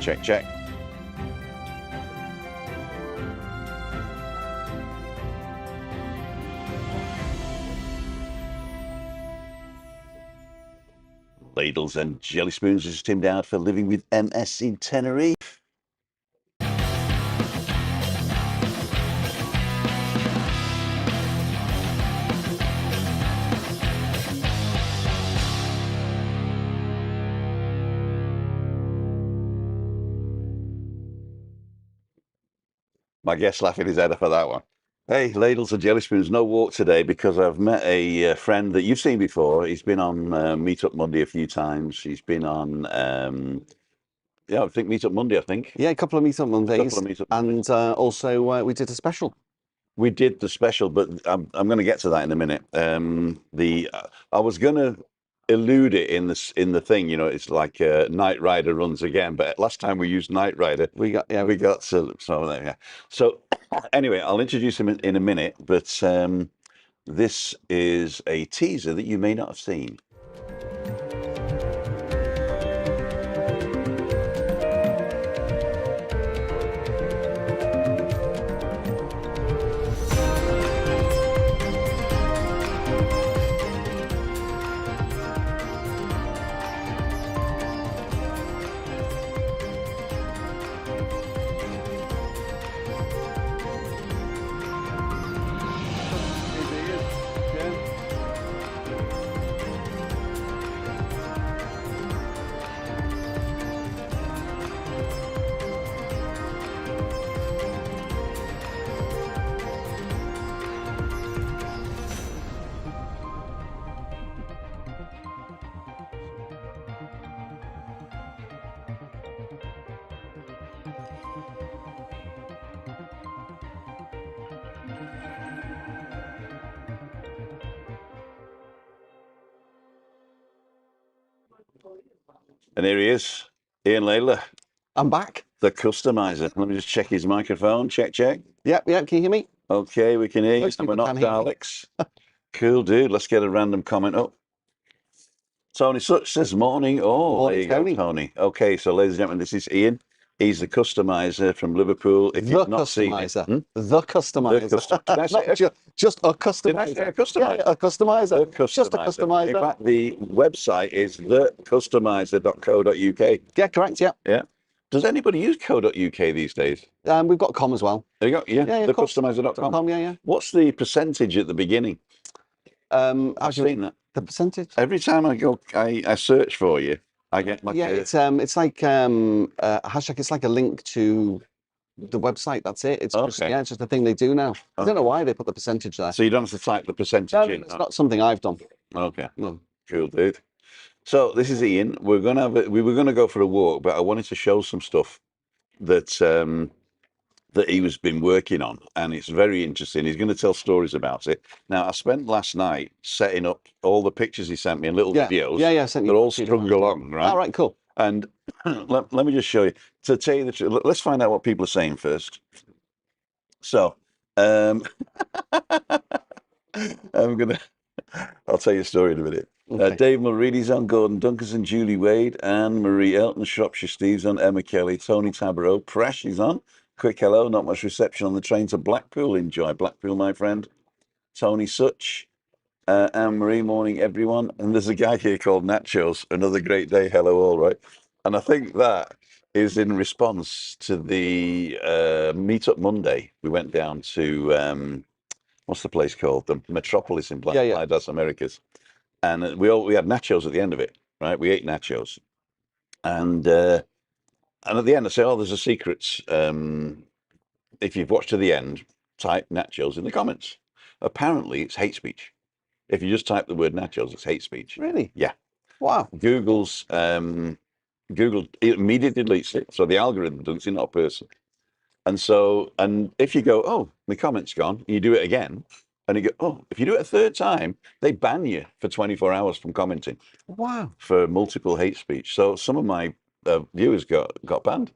Check, check. Ladles and jelly spoons. This is Tim Dowd for Living with MS in Tenerife. My guest laughing his head off for that one. Hey, Ladles and jelly spoons. No walk today because I've met a friend that you've seen before. He's been on Meetup Monday a few times. He's been on, I think Meetup Monday, I think. Yeah, a couple of Meetup Mondays. Mondays. And also we did a special. We did the special, but I'm going to get to that in a minute. I was going to elude it in the thing, you know. It's like Knight Rider runs again, but last time we used Knight Rider, we got so there. Yeah. So anyway, I'll introduce him in a minute, but this is a teaser that you may not have seen. And here he is, Ian Laidler. I'm back. The Customiser. Let me just check his microphone. Check, check. Yep, can you hear me? Okay, we can hear you. And we're not Daleks. Cool, dude. Let's get a random comment up. Tony Such says, morning. Oh, there you go, Tony. Okay, so ladies and gentlemen, this is Ian. He's the Customiser from Liverpool. If you've not seen it, the Customiser. Just a Customiser. Did I say a Customiser? Yeah, a Customiser. Just a Customiser. In fact, the website is thecustomiser.co.uk. Yeah, correct. Yeah. Yeah. Does anybody use .co.uk these days? We've got .com as well. There you go. Yeah. Thecustomiser.com. Yeah. What's the percentage at the beginning? I've seen that. The percentage. Every time I go, I search for you. I get like it's like a hashtag. It's like a link to the website. That's it. It's just it's just a thing they do now. I don't know why they put the percentage there. So you don't have to type the percentage in. It's not something I've done. Okay. No. Cool, dude. So this is Ian. We were gonna go for a walk, but I wanted to show some stuff that that he was been working on, and it's very interesting. He's going to tell stories about it. Now, I spent last night setting up all the pictures he sent me and little videos. Yeah. They're all strung along, right? All right, cool. And let me just show you. To tell you the truth, let's find out what people are saying first. So, I'll tell you a story in a minute. Okay. Dave Mulready's on, Gordon Duncanson, Julie Wade, Anne Marie Elton, Shropshire Steve's on, Emma Kelly, Tony Tabarot, Prash is on. Quick hello, not much reception on the train to Blackpool. Enjoy Blackpool, my friend. Tony Such, Anne Marie, morning everyone. And there's a guy here called Nachos. Another great day. Hello, all right. And I think that is in response to the Meetup Monday. We went down to what's the place called? The Metropolis in Blackpool, that's America's. And we had nachos at the end of it, right? We ate nachos, and at the end I say, "Oh, there's a secret. If you've watched to the end, type nachos in the comments." Apparently, it's hate speech. If you just type the word nachos, it's hate speech. Really? Yeah. Wow. Google immediately deletes it, so the algorithm doesn't see not a person. And so, and if you go, "Oh, the comment's gone," you do it again. And you go, oh, if you do it a third time, they ban you for 24 hours from commenting. Wow. For multiple hate speech. So some of my viewers got banned.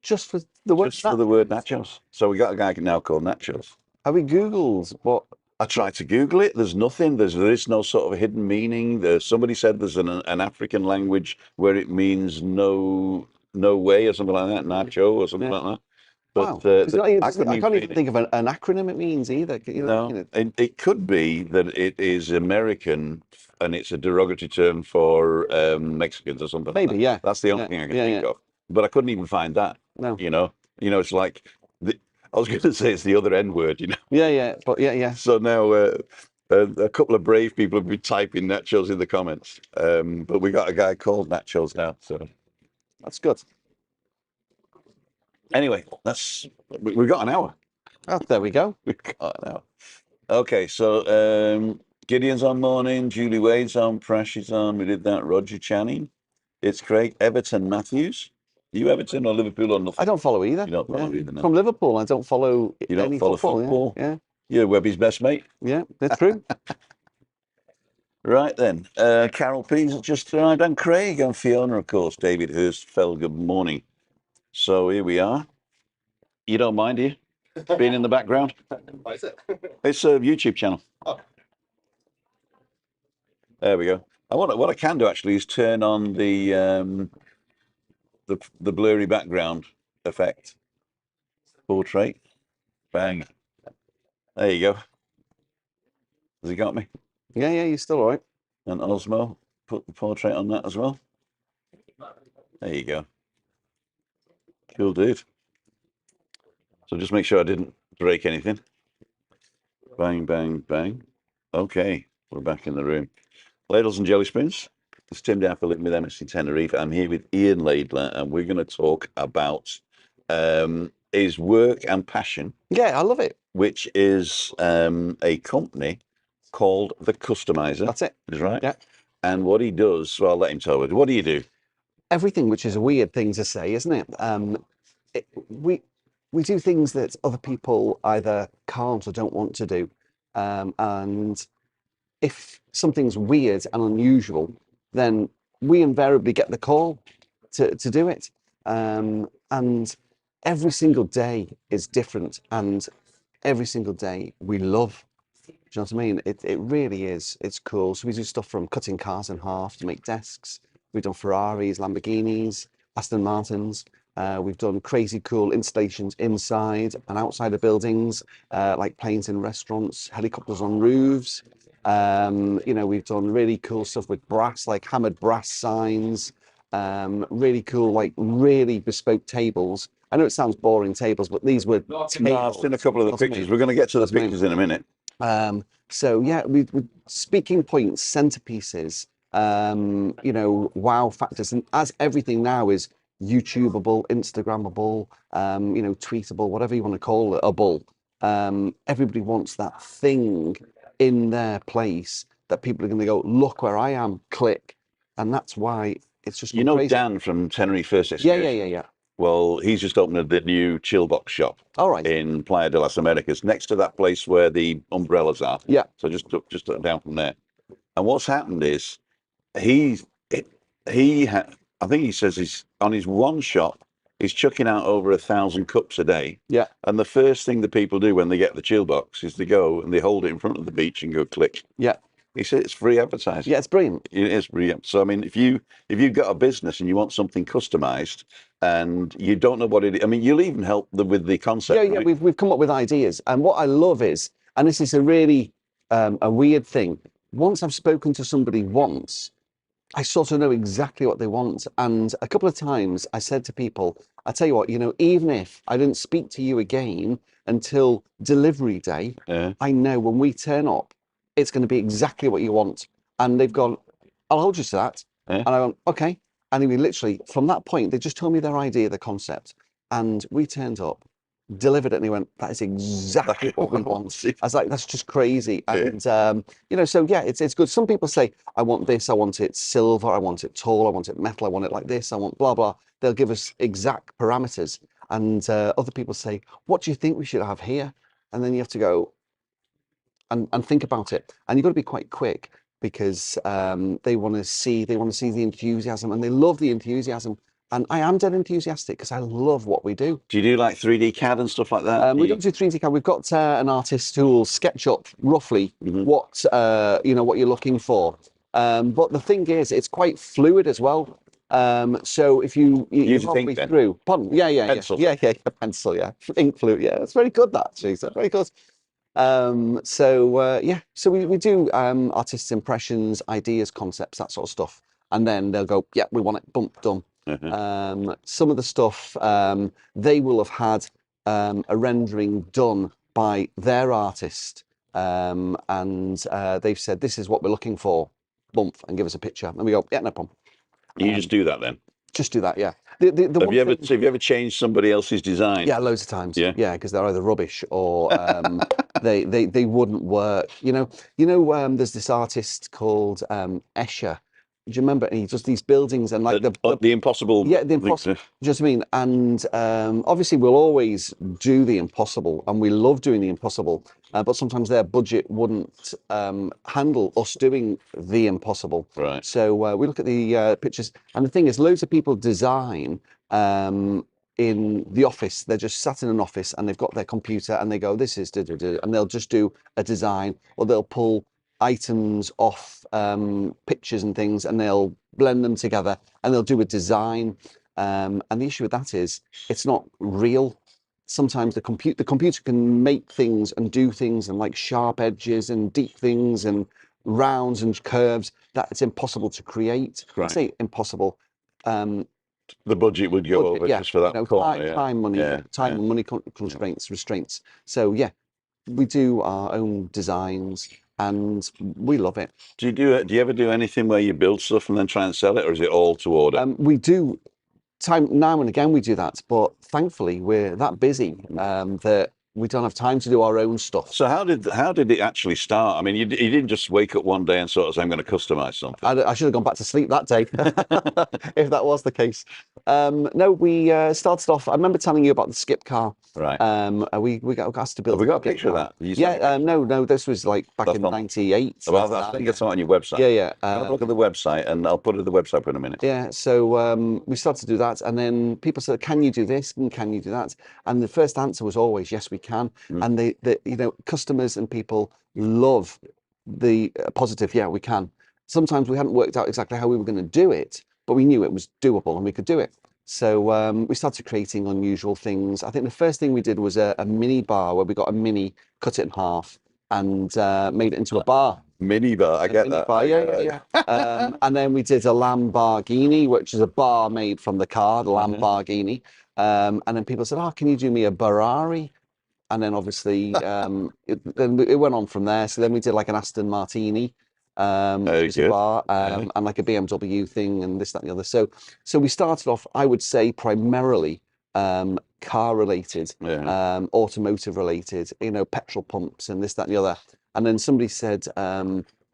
Just for the word for the word nachos. So we got a guy now called Nachos. Have we Googled what? I tried to Google it. There's nothing. There is no sort of hidden meaning. Somebody said there's an African language where it means no no way or something like that, nacho or something like that. Wow. But I can't even think of an acronym it means either. No, it could be that it is American and it's a derogatory term for Mexicans or something. Maybe, yeah. That's the only thing I can think of. But I couldn't even find that. No. It's like I was going to say it's the other N word. Yeah. But yeah. So now a couple of brave people have been typing nachos in the comments. But we got a guy called Nachos now, so that's good. Anyway, we've got an hour. Oh, there we go. We've got an hour. Okay, so Gideon's on morning, Julie Wade's on, Prash is on, we did that, Roger Channing, it's Craig, Everton Matthews. Are you Everton or Liverpool or nothing? I don't follow either. You don't follow either, no. From Liverpool, I don't follow You don't any follow football. Yeah. You're Webby's best mate. Yeah, that's true. Right then, Carol P's just arrived, and Craig and Fiona, of course, David Hurstfeld, good morning. So here we are. You don't mind, do you? Being in the background? What is it? It's a YouTube channel. Oh. There we go. What I can do actually is turn on the blurry background effect. Portrait. Bang. There you go. Has he got me? Yeah, you're still all right. And Osmo, put the portrait on that as well. There you go. Cool dude. So just make sure I didn't break anything. Bang, bang, bang. Okay, we're back in the room. Ladles and Jelly Spoons. It's Tim Dapperlin with MSC Tenerife. I'm here with Ian Laidler, and we're going to talk about his work and passion. Yeah, I love it. Which is a company called the Customiser. That's it. Is right. Yeah. And what he does, so I'll let him tell it. What do you do? Everything, which is a weird thing to say, isn't it? We do things that other people either can't or don't want to do. And if something's weird and unusual, then we invariably get the call to do it. And every single day is different, and every single day we love. Do you know what I mean? It really is. It's cool. So we do stuff from cutting cars in half to make desks. We've done Ferraris, Lamborghinis, Aston Martins. We've done crazy cool installations inside and outside of buildings, like planes in restaurants, helicopters on roofs. We've done really cool stuff with brass, like hammered brass signs, really cool, like really bespoke tables. I know it sounds boring, tables, but these were tables. No, I've seen a couple of the pictures. We're going to get to the pictures in a minute. So yeah, we speaking points, centerpieces, wow factors, and as everything now is YouTubeable, Instagrammable, tweetable, whatever you want to call it, a bull. Everybody wants that thing in their place that people are going to go, look where I am, click, and that's why it's just crazy. Dan from Tenerife First Excursion. Yeah. Well, he's just opened the new chill box shop. All right. In Playa de las Americas, next to that place where the umbrellas are. Yeah. So just down from there. And what's happened is I think he says he's on his one shop, he's chucking out over 1,000 cups a day. Yeah. And the first thing that people do when they get the chill box is they go and they hold it in front of the beach and go click. Yeah. He said it's free advertising. Yeah, it's brilliant. It is brilliant. So I mean, if you've got a business and you want something customized and you don't know what it is, I mean, you'll even help them with the concept. Yeah, right? We've come up with ideas, and what I love is, and this is a really a weird thing. Once I've spoken to somebody once, I sort of know exactly what they want. And a couple of times I said to people, I tell you what, even if I didn't speak to you again until delivery day, I know when we turn up, it's going to be exactly what you want. And they've gone, I'll hold you to that. And I went, okay. And we literally, from that point, they just told me their idea, the concept. And we turned up, delivered it, and he went, that is exactly what we want. I was like, that's just crazy. And, so yeah, it's good. Some people say, I want this, I want it silver, I want it tall, I want it metal, I want it like this, I want blah, blah. They'll give us exact parameters. And other people say, what do you think we should have here? And then you have to go and think about it. And you've got to be quite quick, because they want to see the enthusiasm, and they love the enthusiasm. And I am dead enthusiastic because I love what we do. Do you do like 3D CAD and stuff like that? We don't do 3D CAD. We've got an artist who will sketch up roughly what you're looking for. But the thing is, it's quite fluid as well. So if you're Use a halfway think then. through, pardon, Pencil. yeah, a pencil, yeah, ink fluid, yeah, that's very good. That actually, that's very good. Yeah, so we do artists' impressions, ideas, concepts, that sort of stuff, and then they'll go, yeah, we want it, bump, done. Some of the stuff they will have had a rendering done by their artist, and they've said this is what we're looking for, bump, and give us a picture, and we go, yeah, no problem. You just do that then. Just do that, yeah. The Have you ever changed somebody else's design? Yeah, loads of times. Yeah. Yeah, because they're either rubbish or they wouldn't work. There's this artist called Escher. Do you remember? And he does these buildings and like the impossible. Yeah, the impossible. Do you know what I mean? And obviously, we'll always do the impossible, and we love doing the impossible. But sometimes their budget wouldn't handle us doing the impossible. Right. So we look at the pictures, and the thing is, loads of people design in the office. They're just sat in an office and they've got their computer and they go, this is and they'll just do a design, or they'll pull items off pictures and things and they'll blend them together and they'll do a design. And the issue with that is it's not real. Sometimes the computer can make things and do things and like sharp edges and deep things and rounds and curves that it's impossible to create. Right. I say impossible. The budget would go over just for that corner. Time, money, and money constraints, restraints. So yeah, we do our own designs and we love it. Do you ever do anything where you build stuff and then try and sell it, or is it all to order? We do. Time now and again we do that, but thankfully we're that busy that we don't have time to do our own stuff. So how did it actually start? I mean, you didn't just wake up one day and sort of say, I'm going to customize something. I should have gone back to sleep that day if that was the case. No, we started off. I remember telling you about the skip car. Right. We got asked to build. Have we got a picture of that? Yeah. No. This was like back in '98. Well, I think it's on your website. Yeah. Have a look at the website, and I'll put it at the website in a minute. Yeah. So we started to do that, and then people said, "Can you do this? And can you do that?" And the first answer was always, "Yes, we can." And they customers and people love the positive. Yeah, we can. Sometimes we hadn't worked out exactly how we were going to do it, but we knew it was doable and we could do it. So we started creating unusual things. I think the first thing we did was a mini bar where we got a mini, cut it in half, and made it into a bar. Mini bar, I get that. Bar, yeah. And then we did a Lamborghini, which is a bar made from the car, the Lamborghini. And then people said, "Oh, can you do me a Ferrari?" And then obviously it went on from there. So then we did like an Aston Martini, which is a bar, and like a BMW thing and this, that, and the other. So we started off, I would say, primarily car related, automotive related, petrol pumps and this, that, and the other. And then somebody said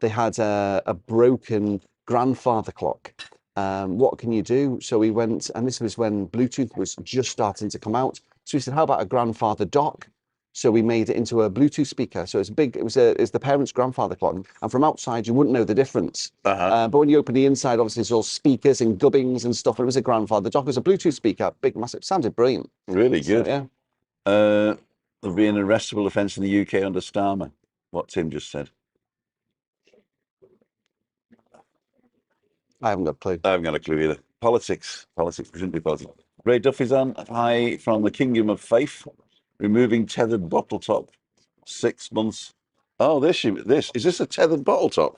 they had a broken grandfather clock. What can you do? So we went, and this was when Bluetooth was just starting to come out. So we said, how about a grandfather dock? So we made it into a Bluetooth speaker. So it's big. It's the parents' grandfather clock, and from outside you wouldn't know the difference. But when you open the inside, obviously it's all speakers and gubbings and stuff. And it was a grandfather dock. It was a Bluetooth speaker, big, massive. Sounded brilliant. Really good. So, yeah. There'll be an arrestable offence in the UK under Starmer. What Tim just said. I haven't got a clue. I haven't got a clue either. Politics. Shouldn't be politics. Ray Duffy's on. Hi from the Kingdom of Faith. Removing tethered bottle top. 6 months. Oh, this is this a tethered bottle top?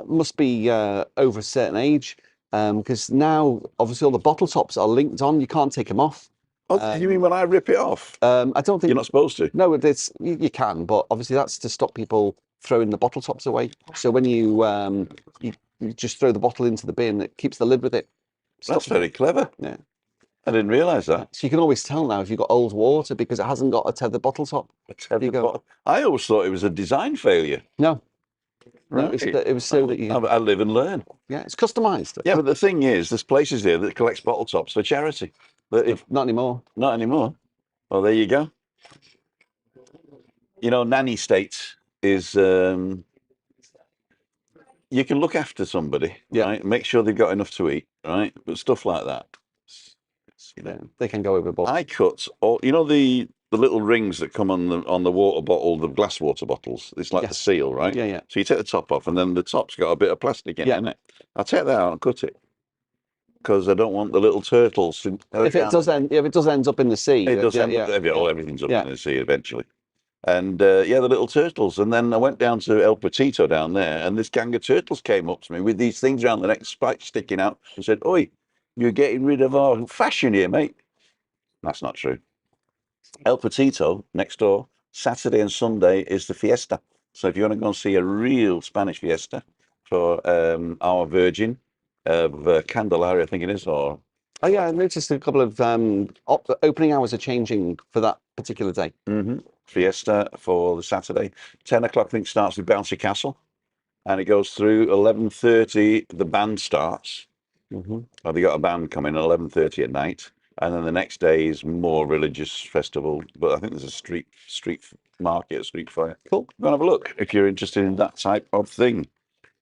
Must be over a certain age, because now obviously all the bottle tops are linked on. You can't take them off. Oh, you mean when I rip it off? I don't think you're not supposed to. No, you can, but obviously that's to stop people throwing the bottle tops away. So when you just throw the bottle into the bin, it keeps the lid with it. That's very clever. Yeah. I didn't realise that. So you can always tell now if you've got old water because it hasn't got a tethered bottle top. A tethered bottle. I always thought it was a design failure. No. Right. No, it was so that you... I live and learn. Yeah, it's customised. Yeah, but the thing is, there's places here that collects bottle tops for charity. Not anymore. Not anymore. Well, there you go. Nanny state is... you can look after somebody, right? Make sure they've got enough to eat, right? But stuff like that. They can go overboard. I cut all, the the little rings that come on the water bottle, the glass water bottles. It's like the Yes. seal, right? Yeah, yeah. So you take the top off, and then the top's got a bit of plastic in it, Yeah. isn't it? I'll take that out and cut it because I don't want the little turtles to. If it does end up in the sea, It does yeah, end up, everything's up yeah. in the sea eventually. And yeah, the little turtles. And then I went down to El Petito down there, and this gang of turtles came up to me with these things around the neck, spikes sticking out, and said, "Oi, you're getting rid of our fashion here, mate." That's not true. El Petito next door, Saturday and Sunday is the fiesta. So if you want to go and see a real Spanish fiesta for our Virgin of Candelaria, I think it is, or Oh yeah, I noticed a couple of opening hours are changing for that particular day. fiesta for the Saturday. 10 o'clock, I think, starts with Bouncy Castle, and it goes through 11:30. The band starts. Oh, they got a band coming at 11:30 at night, and then the next day is more religious festival. But I think there's a street market, a street fair. Cool. Go and have a look if you're interested in that type of thing.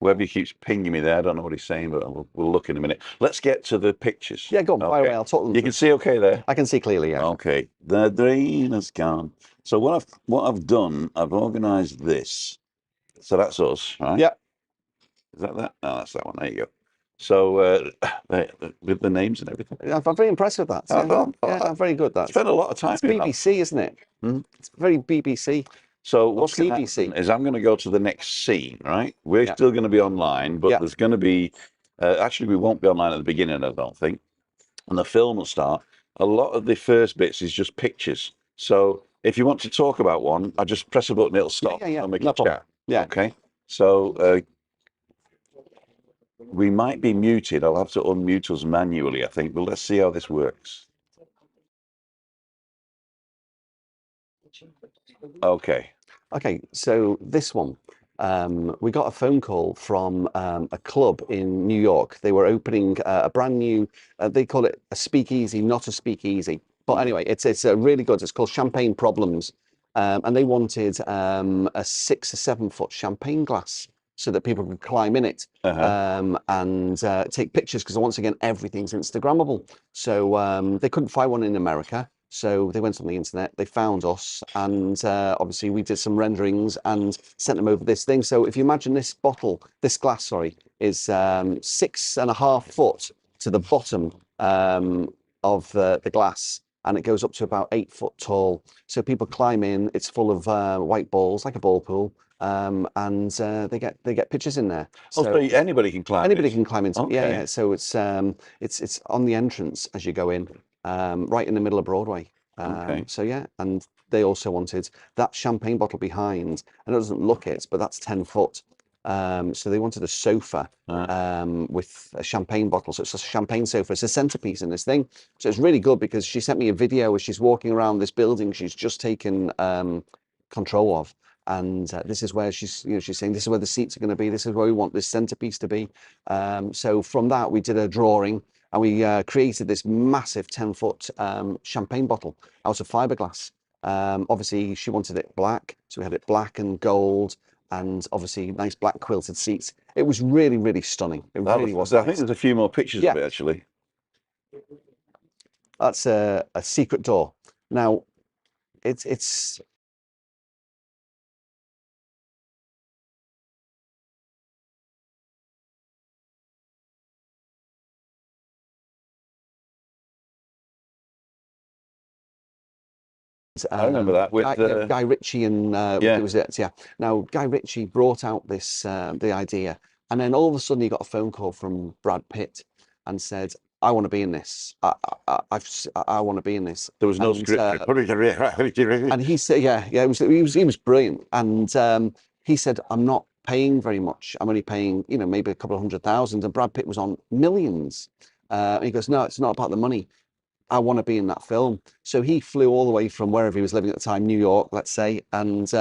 Webby keeps pinging me there. I don't know what he's saying, but we'll look in a minute. Let's get to the pictures. Yeah, go on. By the way, I'll talk them. You can see okay there. I can see clearly. Yeah. Okay. The rain has gone. So what I've done, I've organised this. So that's us, right? Yeah. Is that? No, that's that one. There you go. So with the names and everything. I'm very impressed with that. Yeah, very good. That. Spent a lot of time. It's BBC, isn't it? It's very BBC. So what's going to CBC happen is I'm going to go to the next scene, right? We're still going to be online, but there's going to be, actually we won't be online at the beginning, I don't think. And the film will start. A lot of the first bits is just pictures. So if you want to talk about one, I just press a button, it'll stop. Yeah. I'll make No a problem. chat. Yeah. Okay. So we might be muted. I'll have to unmute us manually, I think, but let's see how this works. Okay. Okay, so this one, we got a phone call from a club in New York. They were opening a brand new, they call it a speakeasy, not a speakeasy. But anyway, it's really good. It's called Champagne Problems. And they wanted a 6 or 7 foot champagne glass so that people could climb in it and take pictures, because once again, everything's Instagrammable. So they couldn't find one in America. So they went on the internet, they found us, and obviously we did some renderings and sent them over this thing. So if you imagine this glass, sorry, is 6.5 foot to the bottom of the glass, and it goes up to about 8 foot tall. So people climb in, it's full of white balls, like a ball pool, and they get pictures in there. So anybody can climb. Anybody can climb into. Okay. Yeah. So it's on the entrance as you go in. Right in the middle of Broadway. Okay. So yeah, and they also wanted that champagne bottle behind, and it doesn't look it, but that's 10 foot. So they wanted a sofa with a champagne bottle. So it's a champagne sofa. It's a centerpiece in this thing. So it's really good, because she sent me a video where she's walking around this building she's just taken control of. And this is where she's saying, this is where the seats are going to be. This is where we want this centerpiece to be. So from that, we did a drawing. And we created this massive 10-foot champagne bottle out of fiberglass. Obviously, she wanted it black, so we had it black and gold, and obviously nice black quilted seats. It was really, really stunning. It really was. I think there's a few more pictures of it, actually. That's a secret door. Now, it's I remember that with Guy Ritchie and it was it. Yeah. Now Guy Ritchie brought out this the idea, and then all of a sudden he got a phone call from Brad Pitt and said, "I want to be in this. I want to be in this." There was no script. And he said, "Yeah, he was brilliant." And he said, "I'm not paying very much. I'm only paying, maybe a couple of 100,000." And Brad Pitt was on millions. And he goes, "No, it's not about the money. I want to be in that film." So he flew all the way from wherever he was living at the time, New York, let's say, and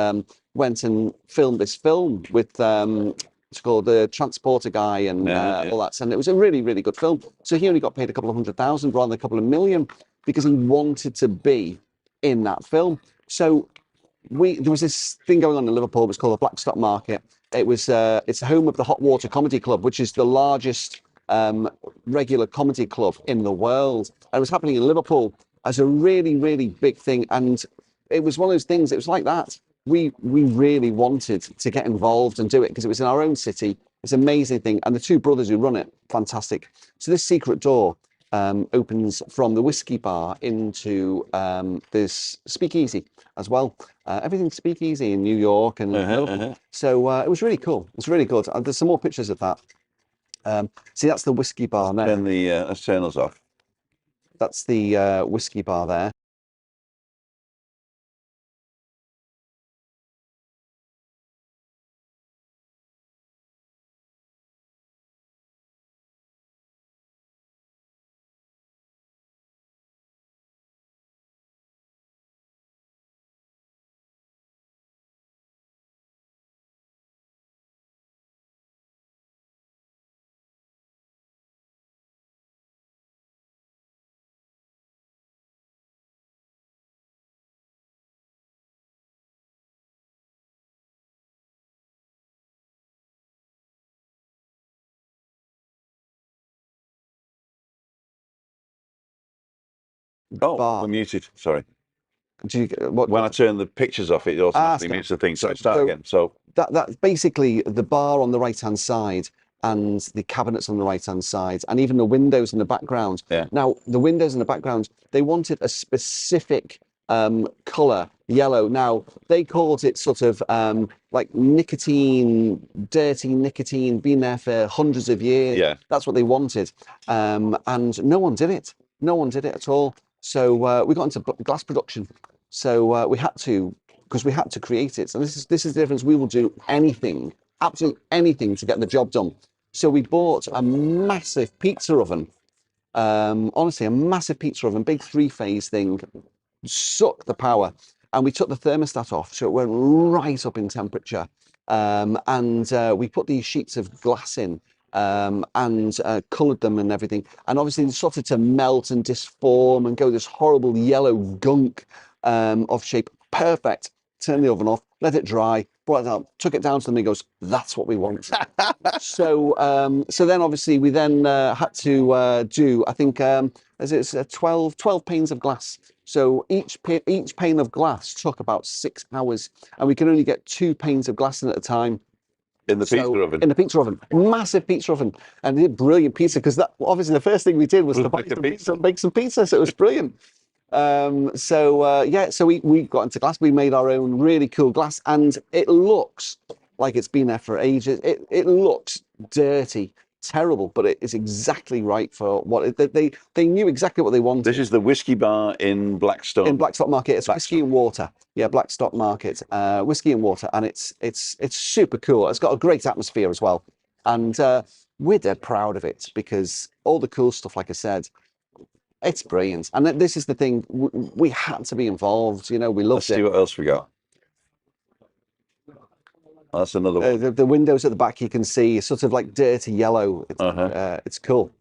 went and filmed this film with it's called The Transporter Guy and all that. And it was a really, really good film. So he only got paid a couple of 100,000 rather than a couple of million, because he wanted to be in that film. So there was this thing going on in Liverpool. It was called the Blackstock Market. It was it's the home of the Hot Water Comedy Club, which is the largest regular comedy club in the world. And it was happening in Liverpool as a really, really big thing. And it was one of those things. It was like that. We really wanted to get involved and do it because it was in our own city. It's an amazing thing, and the two brothers who run it, fantastic. So this secret door opens from the whiskey bar into this speakeasy as well. Everything's speakeasy in New York, and so it was really cool. It's really good. There's some more pictures of that. See, that's the whiskey bar there. Let's turn those off. That's the whiskey bar there. Oh, Bar. we're muted. Sorry. Do you, what? When I turn the pictures off, it automatically mutes the thing. So start again. So that's basically the bar on the right-hand side and the cabinets on the right-hand side, and even the windows in the background. Yeah. Now, the windows in the background, they wanted a specific color, yellow. Now, they called it sort of like nicotine, dirty nicotine, been there for hundreds of years. Yeah. That's what they wanted. And no one did it. No one did it at all. So we got into glass production. So we had to, because we had to create it. So this is the difference. We will do anything, absolutely anything to get the job done. So we bought a massive pizza oven. Honestly, a massive pizza oven, big 3-phase thing, sucked the power. And we took the thermostat off, so it went right up in temperature. And we put these sheets of glass in and coloured them and everything. And obviously they started to melt and disform and go this horrible yellow gunk of shape. Perfect. Turn the oven off, let it dry, brought it out, took it down to them, and he goes, that's what we want. So so then obviously we then had to do, I think, it's 12 panes of glass. So each pane of glass took about 6 hours, and we can only get 2 panes of glass in at a time. in the pizza oven. In the pizza oven, massive pizza oven, and they did brilliant pizza, because that obviously the first thing we did was to buy some pizza and make some pizza. So it was brilliant. Yeah, so we got into glass. We made our own really cool glass, and it looks like it's been there for ages. It looks dirty, terrible, but it is exactly right for what they knew exactly what they wanted. This is the whiskey bar in Blackstone. In Blackstock Market, it's whiskey and water. Yeah, Blackstock Market, whiskey and water, and it's super cool. It's got a great atmosphere as well, and we're dead proud of it, because all the cool stuff, like I said, it's brilliant. And this is the thing, we had to be involved. You know, we loved Let's see what else we got. Oh, that's another one. The windows at the back, you can see sort of like dirty yellow. It's cool.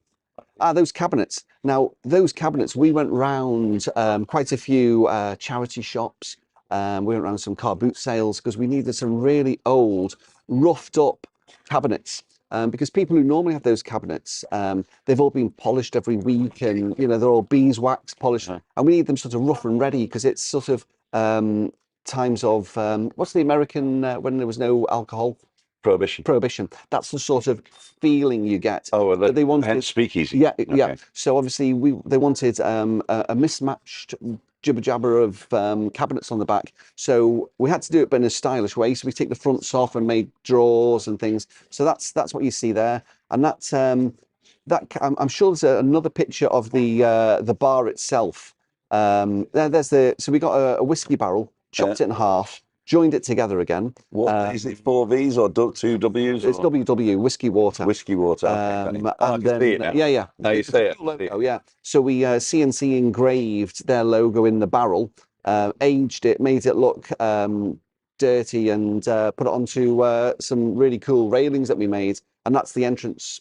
Those cabinets. Now, those cabinets, we went round quite a few charity shops. We went around some car boot sales, because we needed some really old, roughed up cabinets. Because people who normally have those cabinets, they've all been polished every week, and you know, they're all beeswax polished, and we need them sort of rough and ready, because it's sort of times of what's the American when there was no alcohol? Prohibition. That's the sort of feeling you get. Oh, well, they wanted, hence speakeasy. Yeah, okay. Yeah. So obviously they wanted a mismatched jibber jabber of cabinets on the back. So we had to do it, but in a stylish way. So we take the fronts off and made drawers and things. So that's what you see there, and that's I'm sure there's another picture of the bar itself. So we got a whiskey barrel, chopped it in half, joined it together again. What is it? 4 V's or 2 W's? It's WW, whiskey water. Whiskey water. Okay, and then, see it now. Yeah. Now you say it. Oh yeah. So we CNC engraved their logo in the barrel, aged it, made it look dirty, and put it onto some really cool railings that we made, and that's the entrance.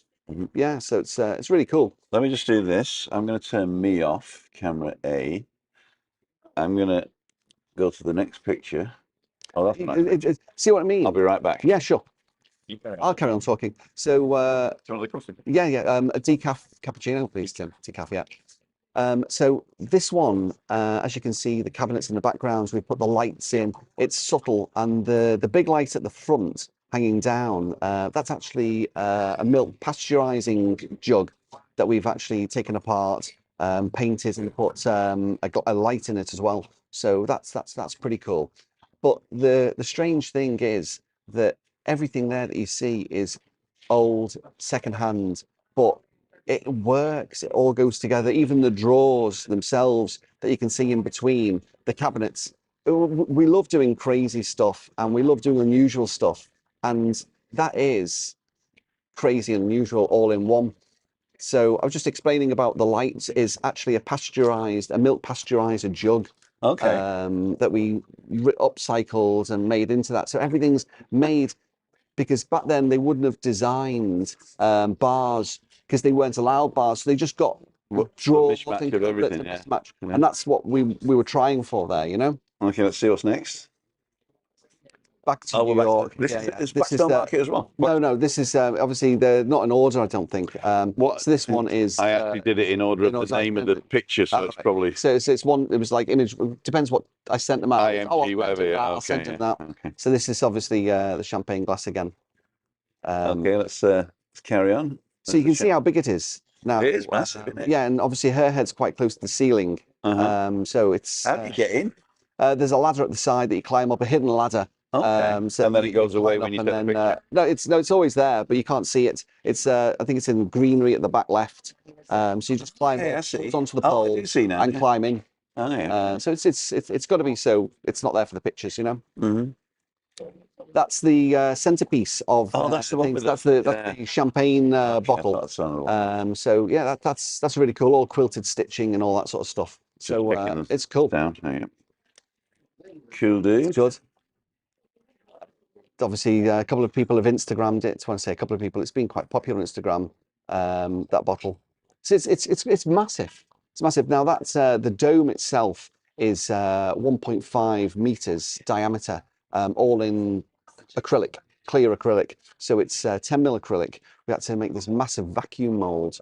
Yeah, so it's really cool. Let me just do this. I'm going to turn me off, camera A. I'm going to go to the next picture. Oh, that's nice. See what I mean? I'll be right back. Yeah, sure. I'll carry on talking. So, Do you want the coffee? yeah, a decaf cappuccino, please, Tim. Decaf, yeah. So this one, as you can see, the cabinets in the backgrounds, we put the lights in. It's subtle, and the big light at the front hanging down, that's actually a milk pasteurizing jug that we've actually taken apart, painted, and put a light in it as well. So that's pretty cool. But the strange thing is that everything there that you see is old, secondhand, but it works. It all goes together. Even the drawers themselves that you can see in between the cabinets. We love doing crazy stuff, and we love doing unusual stuff, and that is crazy and unusual all in one. So I was just explaining about the light is actually a milk pasteurizer jug. Okay. That we upcycled and made into that. So everything's made, because back then they wouldn't have designed bars, because they weren't allowed bars. So they just got drawers Mishmash of everything, yeah. match. And that's what we were trying for there, you know. Okay, let's see what's next. Back to New York. This is Blackstone Market as well. No, this is obviously they're not in order, I don't think. So this one is. I actually did it in order of the name of the picture, so it's probably. So it's one. It was like image. Depends what I sent them out. IMG, whatever. Yeah, I'll send them that. Okay. So this is obviously the champagne glass again. Okay, let's carry on. So you can see how big it is now. It is massive, isn't it? Yeah, and obviously her head's quite close to the ceiling. So it's. How do you get in? There's a ladder at the side that you climb up, a hidden ladder. Okay. So and then it goes away when you take the picture. No, it's always there, but you can't see it. It's I think it's in greenery at the back left. So you just climb onto the pole and climb in. Oh, yeah. So it's got to be so it's not there for the pictures, you know. That's the centerpiece of. Oh, that's the one. That's the champagne bottle. So yeah, that's really cool. All quilted stitching and all that sort of stuff. So it's cool. Down. Oh, yeah. Cool, dude. Good. Obviously, a couple of people have Instagrammed it. When I say a couple of people, it's been quite popular on Instagram. That bottle. So it's massive. It's massive. Now that's the dome itself is 1.5 meters diameter, all in acrylic, clear acrylic. So it's 10 mil acrylic. We had to make this massive vacuum mold,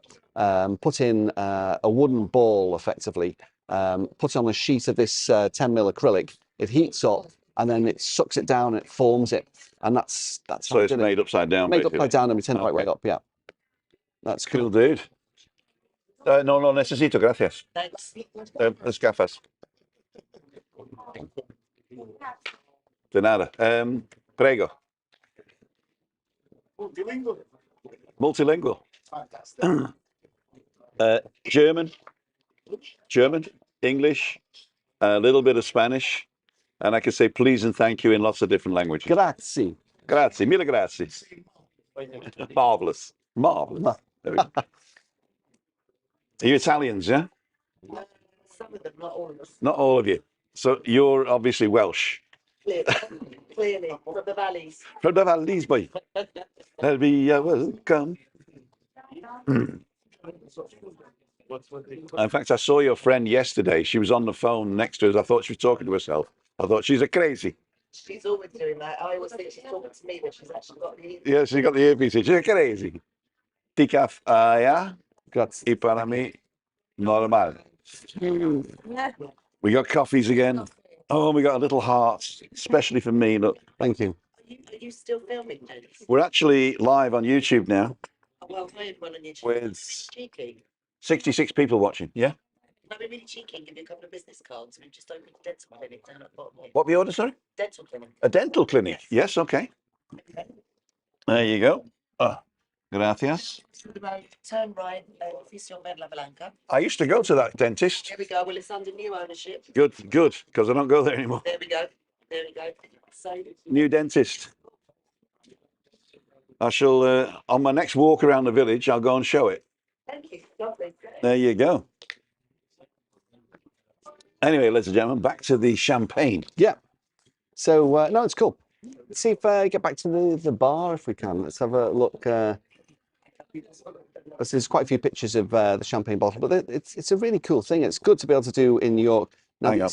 put in a wooden ball effectively, put on a sheet of this 10 mil acrylic. It heats up, and then it sucks it down, it forms it, and that's so it's made upside down. Made upside down, and we turn it right way up. Yeah, that's cool, dude. No necesito, gracias. Thanks. Las gafas. De nada. Prego. Multilingual. German, English, a little bit of Spanish. And I can say please and thank you in lots of different languages. Grazie. Grazie, mille grazie. Marvelous. Marvelous. Are you Italians, yeah? Some of them, not all of us. Not all of you. So you're obviously Welsh. Clearly, from the valleys. From the valleys, boy. That'll be welcome. In fact, I saw your friend yesterday. She was on the phone next to us. I thought she was talking to herself. I thought she's a crazy. She's always doing that. I always think she's talking to me, but she's actually got the earpiece. Yeah, she got the earpiece. She's a crazy. Tikaf, yeah? Grazie. Y para mí, normal. We got coffees again. Oh, we got a little heart, especially for me. Look. Thank you. Are you still filming, Dennis? We're actually live on YouTube now. Oh, well, I had one on YouTube. With cheeky. 66 people watching. Yeah. I'd be really cheeky and give you a couple of business cards. We've just opened a dental clinic down at the bottom here. What we order, sorry? Dental clinic. A dental clinic. Yes, okay. Okay. There you go. Gracias. Turn right, Oficio Merla Blanca. I used to go to that dentist. Here we go. Well, it's under new ownership. Good, because I don't go there anymore. There we go. There we go. So New dentist. I shall, on my next walk around the village, I'll go and show it. thank you. Lovely. Great. There you go. Anyway, ladies and gentlemen, back to the champagne. Yeah. So no, it's cool. Let's see if get back to the bar if we can. Let's have a look. There's quite a few pictures of the champagne bottle, but it's a really cool thing. It's good to be able to do in New York. Now, Hang on.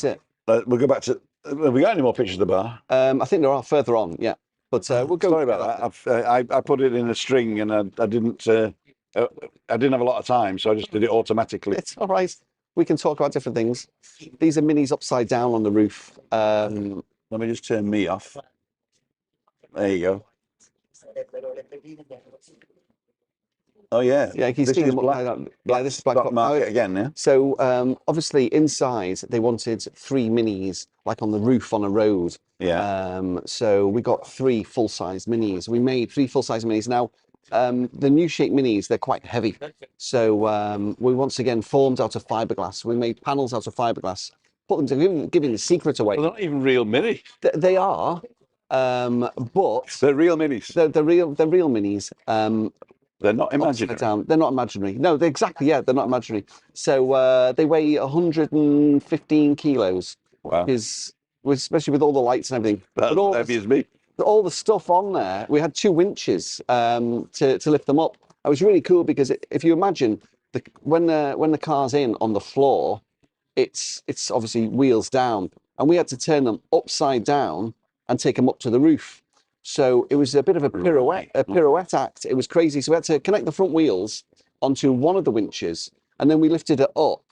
We'll go back to. Have we got any more pictures of the bar? I think there are further on. Yeah, but we'll go. Sorry about that. I put it in a string and I didn't. I didn't have a lot of time, so I just did it automatically. It's all right. we can talk about different things. These are minis upside down on the roof. Let me just turn me off. There you go. Oh yeah. Yeah, you can This see is them black, upside down. black Yeah, this is black stock market again, yeah? So obviously inside they wanted 3 minis, like on the roof on a road. Yeah. So we got 3 full-size minis. We made 3 full-size minis. Now, the new shape minis, they're quite heavy. So we once again formed out of fiberglass. We made panels out of fiberglass, put them to giving the secret away. Well, they're not even real mini. They are, but They're real minis. they're real minis. They're not imaginary. Down. They're not imaginary. No, exactly. Yeah, they're not imaginary. So they weigh 115 kilos. Wow. Especially with all the lights and everything. That's But heavy as me. all the stuff on there, we had 2 winches to lift them up. It was really cool because if you imagine when the car's in on the floor, it's obviously wheels down, and we had to turn them upside down and take them up to the roof. So it was a bit of a pirouette act. It was crazy. So we had to connect the front wheels onto one of the winches, and then we lifted it up.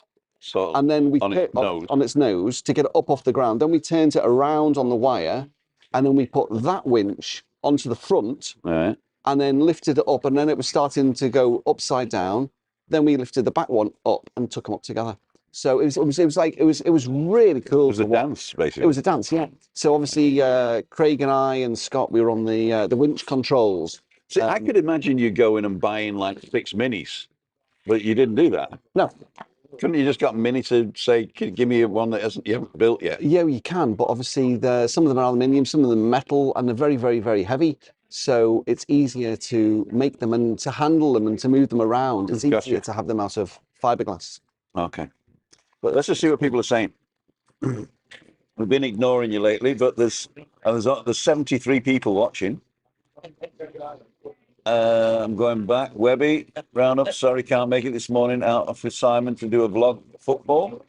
So And then we on put its nose. on its nose to get it up off the ground. Then we turned it around on the wire, and then we put that winch onto the front, All right. and then lifted it up, and then it was starting to go upside down. Then we lifted the back one up and took them up together. So it was really cool. It was a dance, basically. It was a dance, yeah. So obviously Craig and I and Scott, we were on the winch controls. See, I could imagine you going and buying like 6 minis, but you didn't do that. No. Couldn't you just got mini to say, give me one that you haven't built yet? Yeah, you can, but obviously some of them are aluminium, some of them metal, and they're very, very, very heavy. So it's easier to make them and to handle them and to move them around. It's easier to have them out of fiberglass. Okay. But let's just see what people are saying. We've been ignoring you lately, but there's 73 people watching. I'm going back. Webby, roundup. Sorry, can't make it this morning. Out off with Simon to do a vlog football.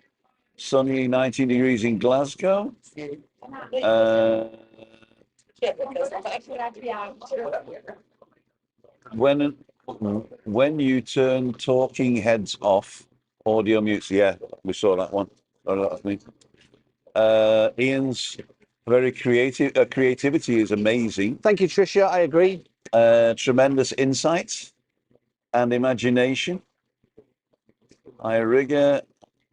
Sunny, 19 degrees in Glasgow. When you turn talking heads off, audio mutes. Yeah, we saw that one. Oh, that's me. Ian's very creative. Creativity is amazing. Thank you, Tricia. I agree. Tremendous insight and imagination. Rigger,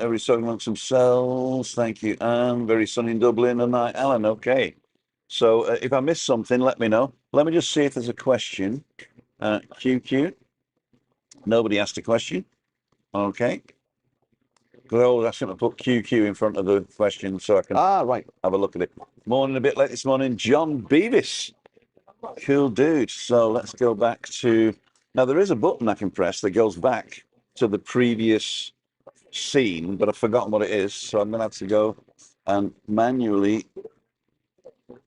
everybody's talking amongst themselves. Thank you, Anne. Very sunny in Dublin tonight. Alan, okay. So if I missed something, let me know. Let me just see if there's a question. QQ. Nobody asked a question. Okay. Because I always ask them to put QQ in front of the question so I can have a look at it. Morning, a bit late this morning. John Beavis. Cool dude. So let's go back to... Now, there is a button I can press that goes back to the previous scene, but I've forgotten what it is. So I'm going to have to go and manually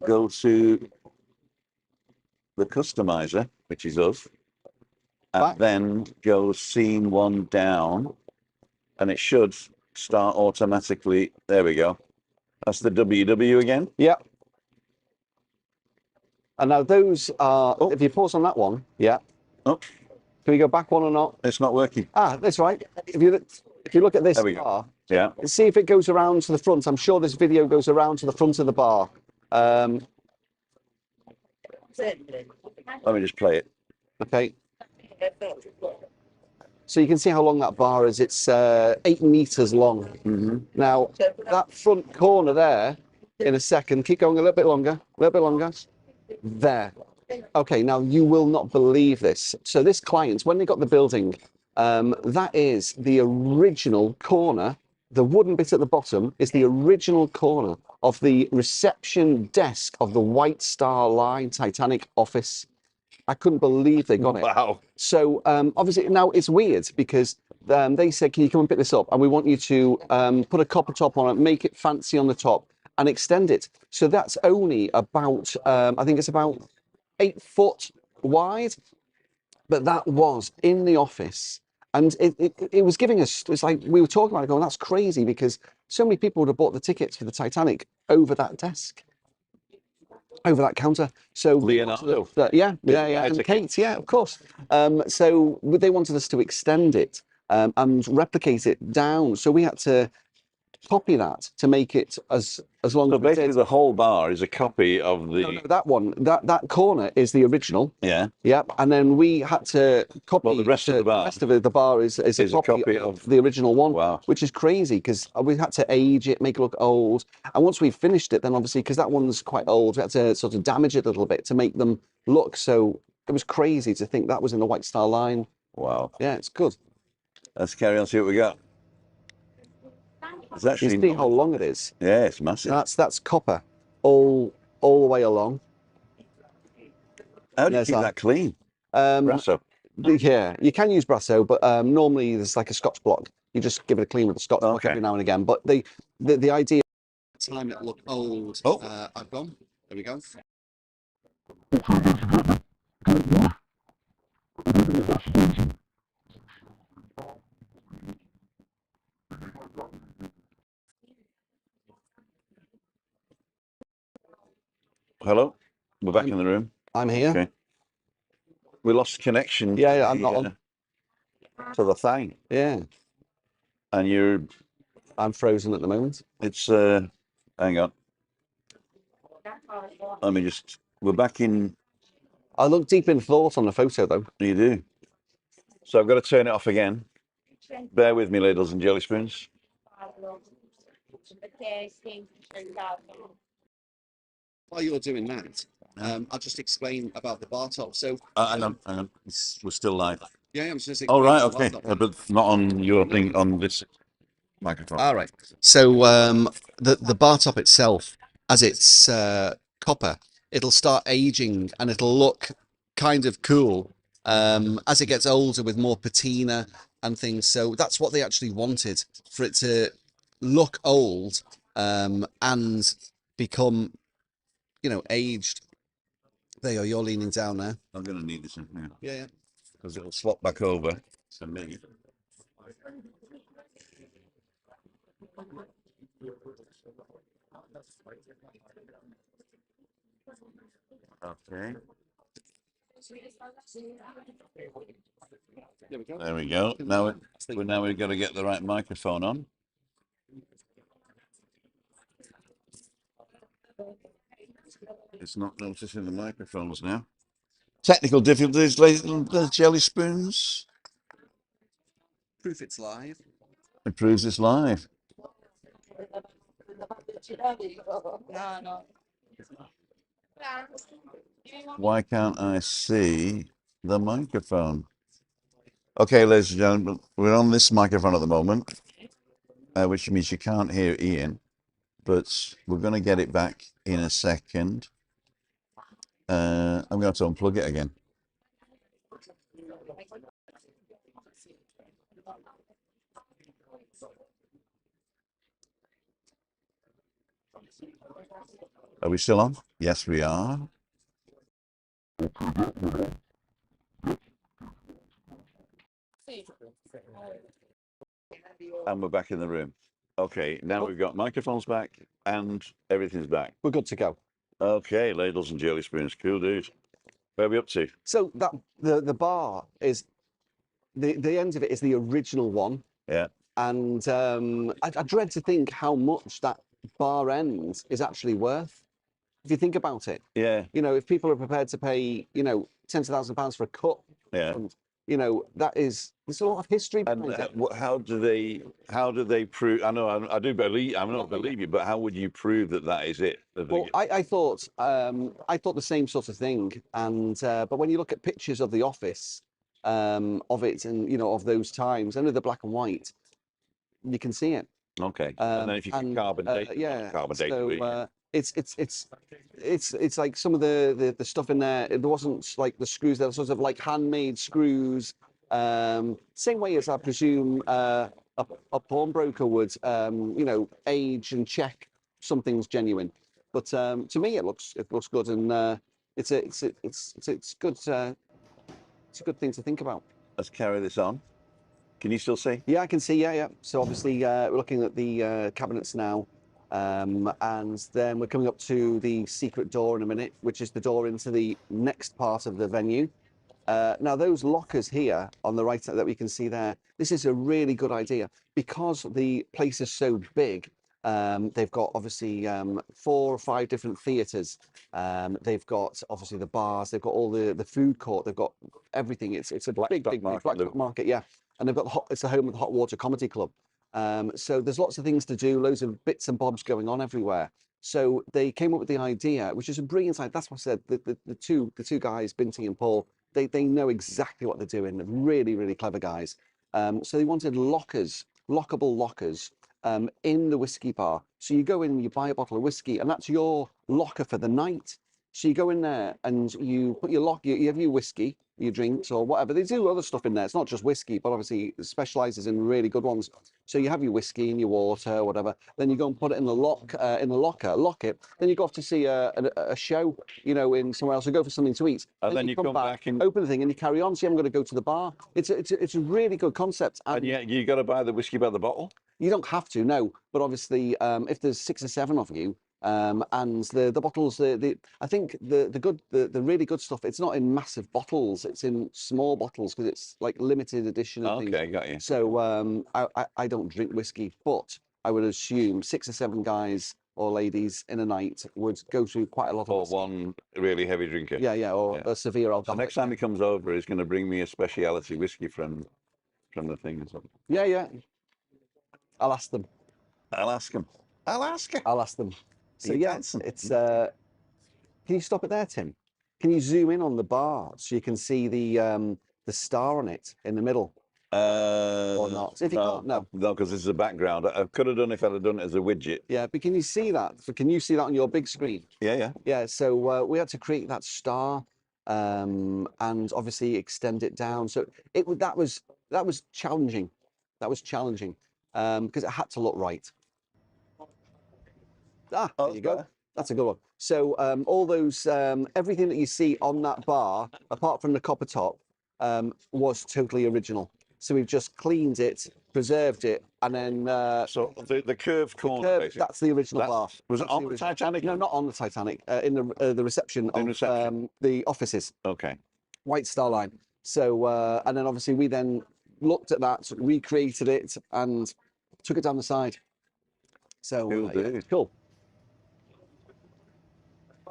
go to the customizer, which is us, and then go scene 1 down, and it should start automatically. There we go. That's the WW again. Yeah. And now those are, if you pause on that one, yeah. Oh. Can we go back one or not? It's not working. Ah, that's right. If you look at this bar, yeah. See if it goes around to the front. I'm sure this video goes around to the front of the bar. Let me just play it. Okay. So you can see how long that bar is. It's 8 meters long. Mm-hmm. Now, that front corner there, in a second, keep going a little bit longer, There. Okay, now you will not believe this. So this client, when they got the building, that is the original corner. The wooden bit at the bottom is the original corner of the reception desk of the White Star Line Titanic office. I couldn't believe they got it. Wow. So obviously now it's weird because they said, can you come and pick this up? And we want you to put a copper top on it, make it fancy on the top and extend it. So that's only about, I think it's about 8 foot wide, but that was in the office. And it was giving us, it's like we were talking about it going, that's crazy because so many people would have bought the tickets for the Titanic over that desk, over that counter. So Leonardo. yeah, and Kate, yeah, of course. So they wanted us to extend it. and replicate it down. So we had to copy that to make it as long So as we basically, did. the whole bar is a copy of the. No, that one, that corner is the original. Yeah. Yep. And then we had to copy. Well, the rest of the bar. The rest of it, the bar is a copy of the original one. Wow. Which is crazy because we had to age it, make it look old. And once we finished it, then obviously because that one's quite old, we had to sort of damage it a little bit to make them look. So it was crazy to think that was in the White Star Line. Wow. Yeah, it's good. Let's carry on. See what we got. It's actually. You see how long it is. Yeah, it's massive. That's copper, all the way along. How do you keep that clean? Brasso. Yeah, you can use Brasso, but normally there's like a Scotch block. You just give it a clean with a Scotch block every now and again. But the idea. Time it look old. Oh, I've gone. There we go. Hello. We're back in the room. I'm here. Okay. We lost connection. Yeah, I'm not on. To the thing. Yeah. And I'm frozen at the moment. It's hang on. Let me just. We're back in. I look deep in thought on the photo though. You do. So I've got to turn it off again. Bear with me, ladles and jelly spoons. While you're doing that, I'll just explain about the bar top. So Hang on. We're still live. yeah, I'm just. Oh right, okay, but not on your thing on this microphone. All right. So the bar top itself, as it's copper, it'll start aging and it'll look kind of cool as it gets older with more patina and things. So that's what they actually wanted, for it to look old and become, aged. There you go. You're leaning down there. I'm going to need this in here. Yeah. Because it'll swap back over to me. Okay. There we go. Now we've got to get the right microphone on. It's not noticing the microphones now. Technical difficulties, ladies and jelly spoons. Proof it's live. It proves it's live. Why can't I see the microphone? Okay, ladies and gentlemen, we're on this microphone at the moment, which means you can't hear Ian, but we're going to get it back in a second. I'm going to have to unplug it again. Are we still on? Yes, we are. And we're back in the room. Okay, now we've got microphones back and everything's back. We're good to go. Okay, ladles and jelly spoons, cool dude. Where are we up to? So that the bar is the end of it is the original one. Yeah. And I dread to think how much that bar end is actually worth. If you think about it. Yeah. If people are prepared to pay, tens of thousands of pounds for a cup. Yeah. And, there's a lot of history behind it. How do they prove? I know, I do believe, I don't believe you, but how would you prove that is it? Well, I thought the same sort of thing, and but when you look at pictures of the office, of it, and of those times, under the black and white, you can see it. Okay, and then if you can carbon date, it's like some of the stuff in there. There wasn't like the screws. There were sort of like handmade screws. Same way as I presume a pawnbroker would, age and check something's genuine. But to me, it looks good, and it's good. It's a good thing to think about. Let's carry this on. Can you still see? Yeah, I can see. Yeah. So obviously, we're looking at the cabinets now, and then we're coming up to the secret door in a minute, which is the door into the next part of the venue. Now, those lockers here on the right that we can see there, this is a really good idea because the place is so big. They've got obviously 4 or 5 different theatres. They've got obviously the bars. They've got all the food court. They've got everything. It's a big black market, yeah. And they've got it's the home of the Hot Water Comedy Club. So there's lots of things to do, loads of bits and bobs going on everywhere. So they came up with the idea, which is a brilliant idea. That's what I said. The two guys, Binty and Paul, they know exactly what they're doing. They're really, really clever guys. So they wanted lockers, lockable lockers, in the whiskey bar. So you go in, you buy a bottle of whiskey, and that's your locker for the night. So you go in there and you put your you have your whiskey, your drinks or whatever. They do other stuff in there. It's not just whiskey, but obviously it specializes in really good ones. So you have your whiskey and your water, whatever. Then you go and put it in the locker, lock it. Then you go off to see a show, you know, in somewhere else, or go for something to eat. And then you come back and open the thing and you carry on. So you haven't got to go to the bar. It's a really good concept. And yeah, you got to buy the whiskey by the bottle. You don't have to, no. But obviously, if there's 6 or 7 of you, and the bottles, I think the really good stuff, it's not in massive bottles, it's in small bottles because it's like limited edition and Okay, things. got you. So I don't drink whiskey, but I would assume 6 or 7 guys or ladies in a night would go through quite a lot of Or whiskey. one really heavy drinker. Yeah, or a severe So alcoholic. next time he comes over, he's going to bring me a speciality whiskey from the thing or something. Yeah. I'll ask them. I'll ask him. I'll ask him. I'll ask them. So you yeah, dancing? it's can you stop it there, Tim? Can you zoom in on the bar so you can see the star on it in the middle? Or not? If you can't, no. No, because this is a background. I could have done if I'd have done it as a widget. Yeah, but can you see that? Can you see that on your big screen? Yeah. Yeah, so we had to create that star and obviously extend it down. So that was challenging. That was challenging because it had to look right. There you go. Better. That's a good one. So all those, everything that you see on that bar, apart from the copper top, was totally original. So we've just cleaned it, preserved it, and then So the curved corner, basically. that's the original bar. Was it That's on the the original. Titanic? No, not on the Titanic. In the reception of reception. the offices, Okay. White Star Line. So and then obviously we then looked at that, recreated it, and took it down the side. So it's cool.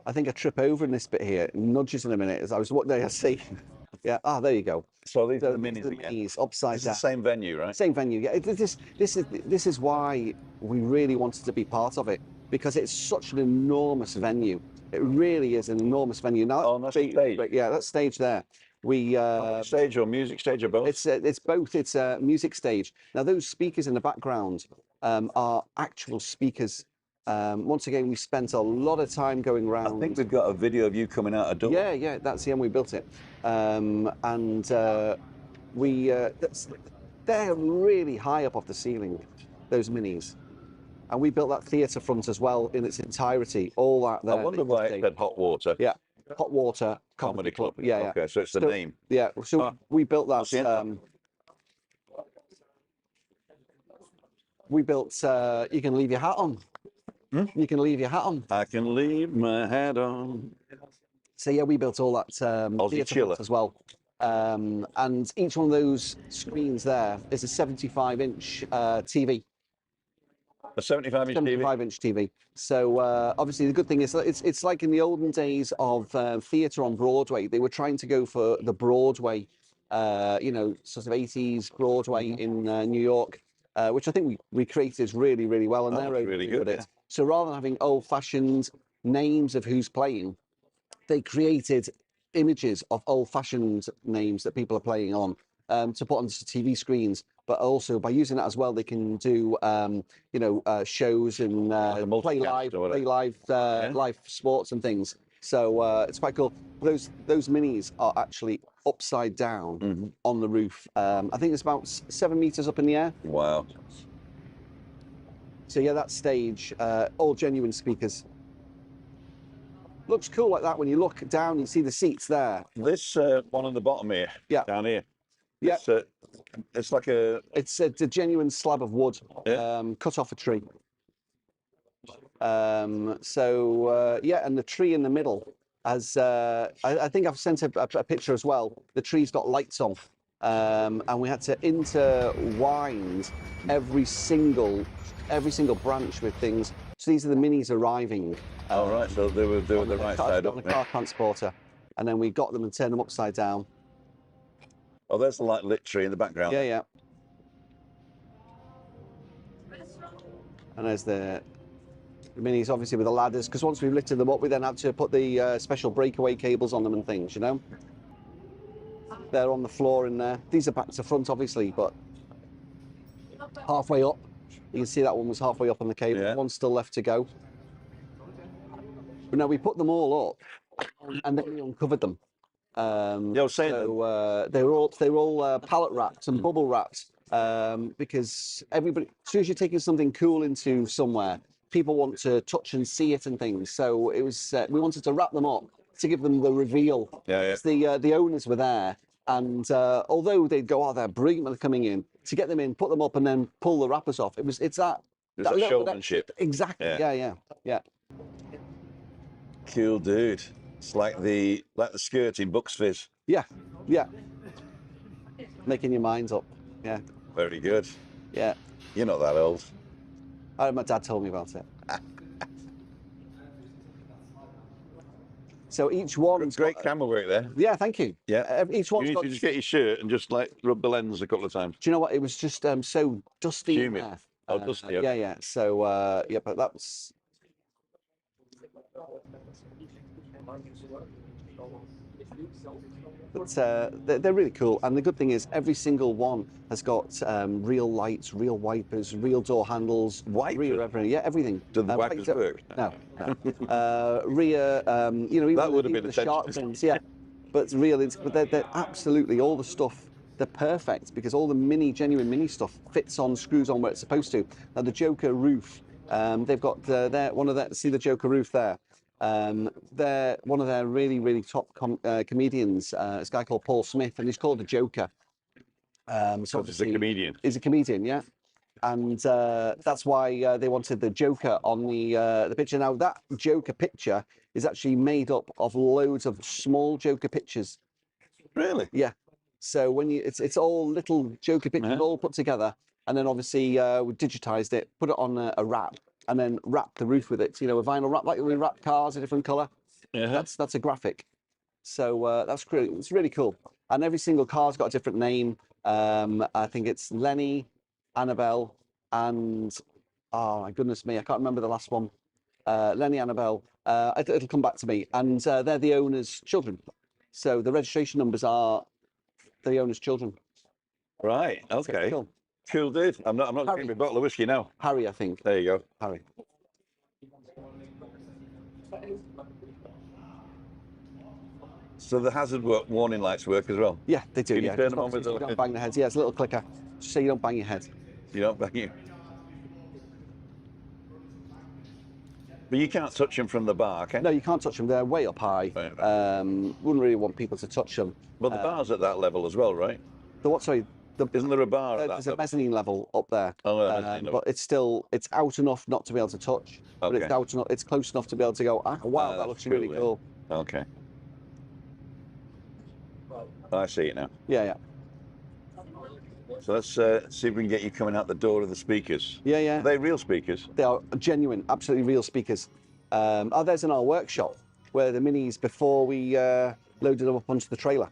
I think I trip over in this bit here. It nudges in a minute. As I was, what did I see? Yeah. There you go. So these are the these minis are again. minis upside It's down. the same venue, right? Same venue. Yeah. This is why we really wanted to be part of it, because it's such an enormous venue. It really is an enormous venue. Now, Oh, that's the stage. yeah, that stage there. We Stage or music stage or both? it's both. It's a music stage. Now, those speakers in the background are actual speakers. Once again, we spent a lot of time going around. I think we've got a video of you coming out a door. Yeah, that's the end we built it. They're really high up off the ceiling, those minis. And we built that theatre front as well in its entirety, all that there. I wonder why it said Hot Water. Yeah, Hot Water Comedy Club. Yeah. Okay, so it's the name. Yeah, so we built that. what's the end? We built, you can leave your hat on. You can leave your hat on. I can leave my hat on. So yeah, we built all that Aussie theatre chiller. front as well. And each one of those screens there is a 75-inch TV. A 75-inch TV? 75-inch TV. So obviously the good thing is that it's like in the olden days of theatre on Broadway. They were trying to go for the Broadway, sort of 80s Broadway in New York, which I think we recreated really, really well. And they're really good at it. So rather than having old-fashioned names of who's playing, they created images of old-fashioned names that people are playing on to put onto TV screens. But also by using that as well, they can do shows and play live sports and things. So it's quite cool. Those minis are actually upside down on the roof. I think it's about 7 meters up in the air. Wow. So yeah, that stage, all genuine speakers. Looks cool like that when you look down. You see the seats there. This one on the bottom here. Yeah. Down here. Yeah. It's like a. It's a genuine slab of wood, cut off a tree. And the tree in the middle as I think I've sent a picture as well. The tree's got lights on, and we had to interwind every single branch with things. So these are the minis arriving. All right, so they were the right side on up. the car transporter, and then we got them and turned them upside down. Oh, there's the lit tree in the background. Yeah, yeah. And there's the minis, obviously, with the ladders, because once we've lifted them up, we then had to put the special breakaway cables on them and things, you know. They're on the floor in there. These are back to front, obviously, but halfway up. You can see that one was halfway up on the cable. Yeah. One's still left to go. But now we put them all up, and then we uncovered them. Yeah, I was saying so they were all pallet wrapped and bubble wrapped, because everybody, as soon as you're taking something cool into somewhere, people want to touch and see it and things. So it was we wanted to wrap them up to give them the reveal. Yeah, yeah. The owners were there, and although they'd go, oh, they're brilliant when they're coming in, to get them in, put them up, and then pull the wrappers off. It's that It's that showmanship. Exactly. Yeah. Cool, dude. It's like the skirt in Bucks Fizz. Yeah. Making your minds up. Yeah. Very good. Yeah. You're not that old. My dad told me about it. So each one. Great camera work there. Yeah, thank you. Yeah. Each one's You need got. to just get your shirt and just like rub the lens a couple of times. Do you know what? It was just so dusty. Humid. In there. Oh, dusty. Okay. Yeah. So yeah, but that's. But they're really cool, and the good thing is every single one has got real lights, real wipers, real door handles, Wipers? rear everything. Yeah, everything. Do the wipers work? No. Rear, you know, even That would have even been the sharp things. Yeah, but really, but they're absolutely all the stuff. They're perfect because all the genuine mini stuff fits on, screws on where it's supposed to. Now the Joker roof, they've got see the Joker roof there. They're one of their really top comedians. This guy called Paul Smith, and he's called the Joker. So he's a comedian. He's a comedian, yeah, and that's why they wanted the Joker on the picture. Now that Joker picture is actually made up of loads of small Joker pictures. Really? Yeah. So when it's all little Joker pictures all put together, and then obviously we digitized it, put it on a wrap, and then wrap the roof with it. You know, a vinyl wrap, like we wrap cars a different color. Yeah. That's a graphic. So that's great. It's really cool. And every single car's got a different name. I think it's Lenny, Annabelle, and oh my goodness me, I can't remember the last one. Lenny, Annabelle. It'll come back to me. And they're the owner's children. So the registration numbers are the owner's children. Right. Okay. Cool. Cool, dude. I'm not getting me a bottle of whiskey now. Harry, I think. There you go. Harry. So the hazard warning lights work as well? Yeah, they do. Can you yeah, turn them on with so you don't bang the heads. Yeah, it's a little clicker, just so you don't bang your head. You don't bang you. But you can't touch them from the bar, can you? No, you can't touch them. They're way up high. Right. Wouldn't really want people to touch them. Well, the bar's at that level as well, right? The what? Sorry. Isn't there a bar at that There's a level? mezzanine level up there. Oh, mezzanine level. But it's out enough not to be able to touch. But Okay. it's out enough. It's close enough to be able to go. Wow, that that's looks really cool, cool. Okay. I see it now. Yeah. So let's see if we can get you coming out the door of the speakers. Yeah. Are they real speakers? They are genuine, absolutely real speakers. There's in our workshop where the minis before we loaded them up onto the trailer.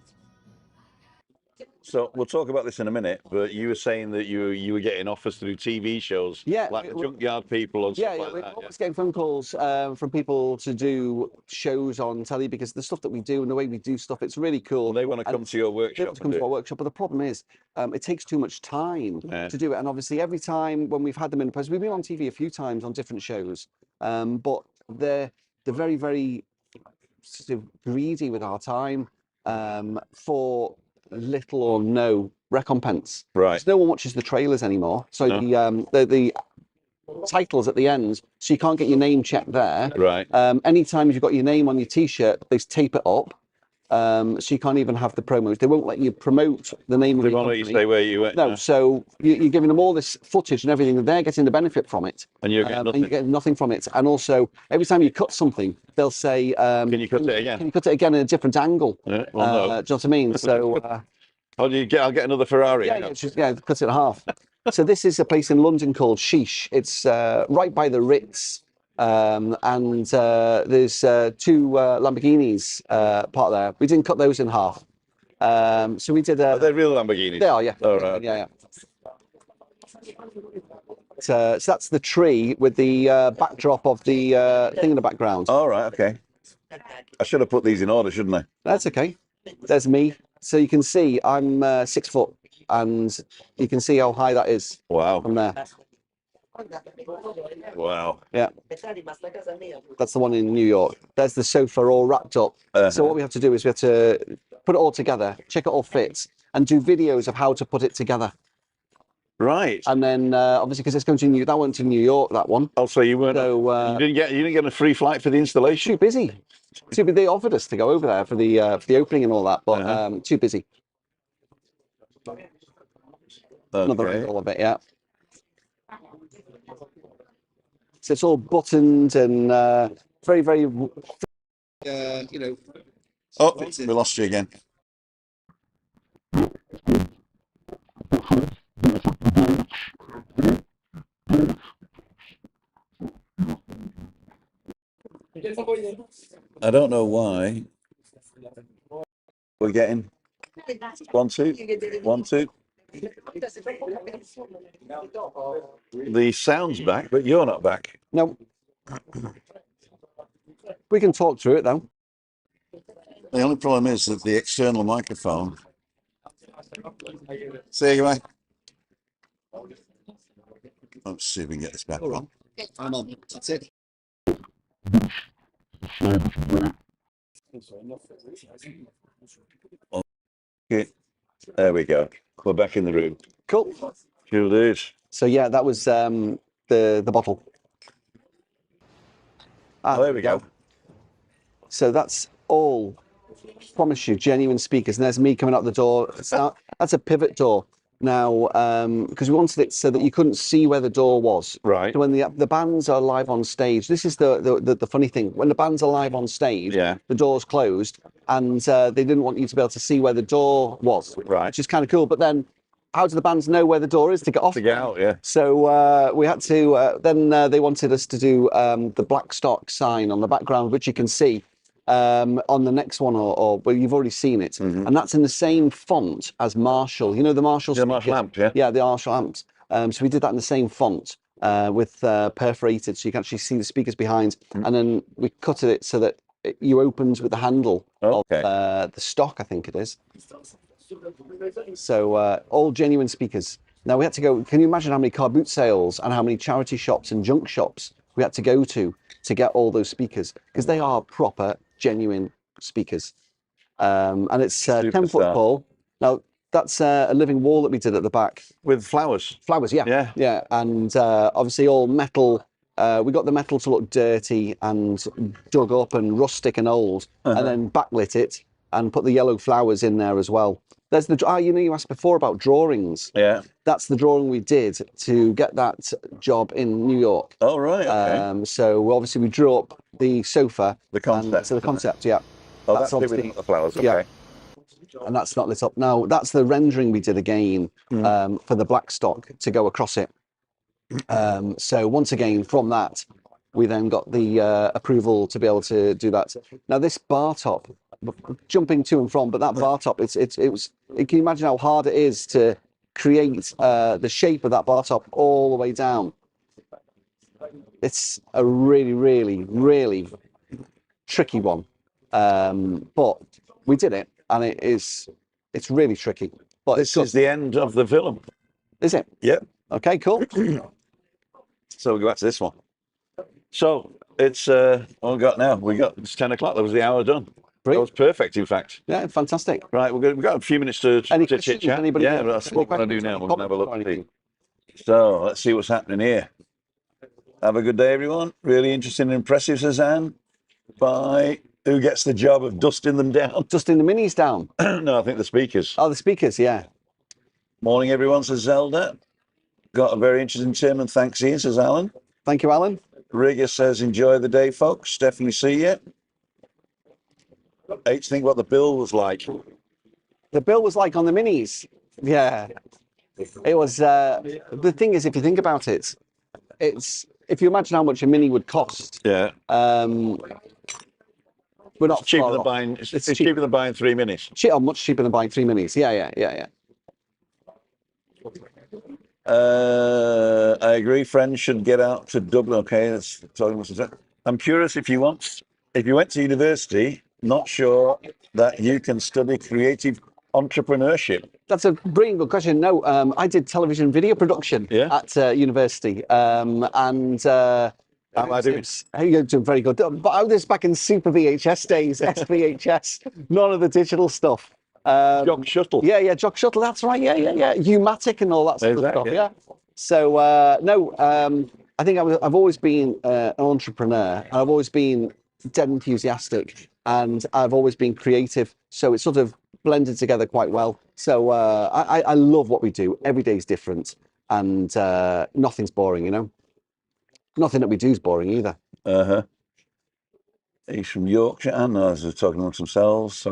So we'll talk about this in a minute, but you were saying that you were getting offers to do TV shows, Yeah, like the Junkyard People and stuff like we're that. always getting phone calls from people to do shows on telly because the stuff that we do and the way we do stuff, it's really cool. Well, they want to come to your They workshop. want to come to our workshop, but the problem is it takes too much time to do it. And obviously, every time when we've had them in the press, we've been on TV a few times on different shows, but they're very, very sort of greedy with our time for little or no recompense. Right. Because no one watches the trailers anymore. So the titles at the end, so you can't get your name checked there. Right. Anytime you've got your name on your T-shirt, they tape it up. So you can't even have the promos. They won't let you promote the name of They your won't let you company. say where you went. No, so you're giving them all this footage and everything, and they're getting the benefit from it. And you're getting And nothing. you're getting nothing from it. And also, every time you cut something, they'll say, Can you cut it again? Can you cut it again in a different angle? Yeah, well, no. Do you know what I mean? So, I'll get another Ferrari. yeah, cut it in half. So this is a place in London called Sheesh. It's right by the Ritz. And there's two Lamborghinis part there. We didn't cut those in half. So we did. Are they real Lamborghinis? They are, yeah. All right. Yeah. So that's the tree with the backdrop of the thing in the background. All right. Okay. I should have put these in order, shouldn't I? That's okay. There's me. So you can see I'm 6 foot, and you can see how high that is Wow. from there. Wow. Yeah. That's the one in New York. There's the sofa all wrapped up. So what we have to do is we have to put it all together, check it all fits, and do videos of how to put it together. Right. And then obviously because it's going to that went to New York, that one. Also, you weren't. So you didn't get a free flight for the installation. too busy. They offered us to go over there for the opening and all that, but too busy. Another angle of it, yeah. So it's all buttoned and very, very, you know. Oh, we lost you again. I don't know why we're getting 1, 2, 1, 2. The sound's back, but you're not back. No. We can talk through it though. The only problem is that the external microphone. See you, mate. Let's see if we can get this back on. I'm on. That's it. Okay. There we go. We're back in the room. Cool. Sure is. So yeah, that was the bottle. Oh, there we go. So that's all, promise you, genuine speakers. And there's me coming out the door. That's a pivot door. Now, because we wanted it so that you couldn't see where the door was. Right. So when the bands are live on stage, this is the funny thing. When the bands are live on stage, the door's closed, and they didn't want you to be able to see where the door was. Right. Which is kind of cool. But then, how do the bands know where the door is to get off? To get out, yeah. So we had to. Then they wanted us to do the black stock sign on the background, which you can see. On the next one, or well, you've already seen it, and that's in the same font as Marshall. You know the Marshall. The Marshall amps, yeah. Yeah, the Marshall amps. So we did that in the same font with perforated, so you can actually see the speakers behind, and then we cut it so that you opens with the handle of the stock, I think it is. So all genuine speakers. Now we had to go. Can you imagine how many car boot sales and how many charity shops and junk shops we had to go to get all those speakers, because they are proper, genuine speakers. And it's 10 foot tall. Now, that's a living wall that we did at the back. With flowers. Flowers, yeah. Yeah. And obviously all metal. We got the metal to look dirty and dug up and rustic and old, and then backlit it and put the yellow flowers in there as well. There's the, you asked before about drawings. Yeah. That's the drawing we did to get that job in New York. Oh, right, okay. So obviously we drew up the sofa. The concept. So the concept, yeah. Oh, that's obviously the flowers, okay. Yeah. And that's not lit up. Now, that's the rendering we did again for the black stock to go across it. So once again, from that, we then got the approval to be able to do that. Now, this bar top, jumping to and from, but that bar top, can you imagine how hard it is to create the shape of that bar top all the way down? It's a really, really, really tricky one. But we did it, and it's really tricky. But this is the end of the film. Is it? Yep. Okay, cool. So we'll go back to this one. So it's what we got now? It's 10 o'clock. That was the hour done. That was perfect, in fact. Yeah, fantastic. Right, we've got a few minutes to chit chat. Anybody Yeah, that's what we're going to do now. We're going to have a look. So let's see what's happening here. Have a good day, everyone. Really interesting and impressive, Suzanne. Bye. Who gets the job of dusting them down? Dusting the minis down. No, I think the speakers. Oh, the speakers, yeah. Morning, everyone, says Zelda. Got a very interesting Tim, and thanks, Ian, says Alan. Thank you, Alan. Rigger says, enjoy the day, folks. Definitely see you. H, think what the bill was like. The bill was like on the minis. Yeah. It was, the thing is, if you think about it, it's, if you imagine how much a mini would cost, Yeah. we're not Cheaper far than off. buying. It's cheaper than buying 3 minis. Much cheaper than buying 3 minis. Yeah. I agree. Friends should get out to Dublin. Okay, that's talking about. I'm curious if you went to university, not sure that you can study creative entrepreneurship. That's a brilliant good question. No, I did television video production at university, and how am I doing? You're doing very good. But I was this back in Super VHS days, SVHS, none of the digital stuff. Jock Shuttle. Yeah, Jock Shuttle. That's right. Yeah. U-matic and all that sort of stuff. Yeah. So no, I think I've always been an entrepreneur. I've always been dead enthusiastic, and I've always been creative. So it's sort of blended together quite well. So I love what we do. Every day is different, and nothing's boring. You know, nothing that we do is boring either. He's from Yorkshire. I know they're talking amongst themselves.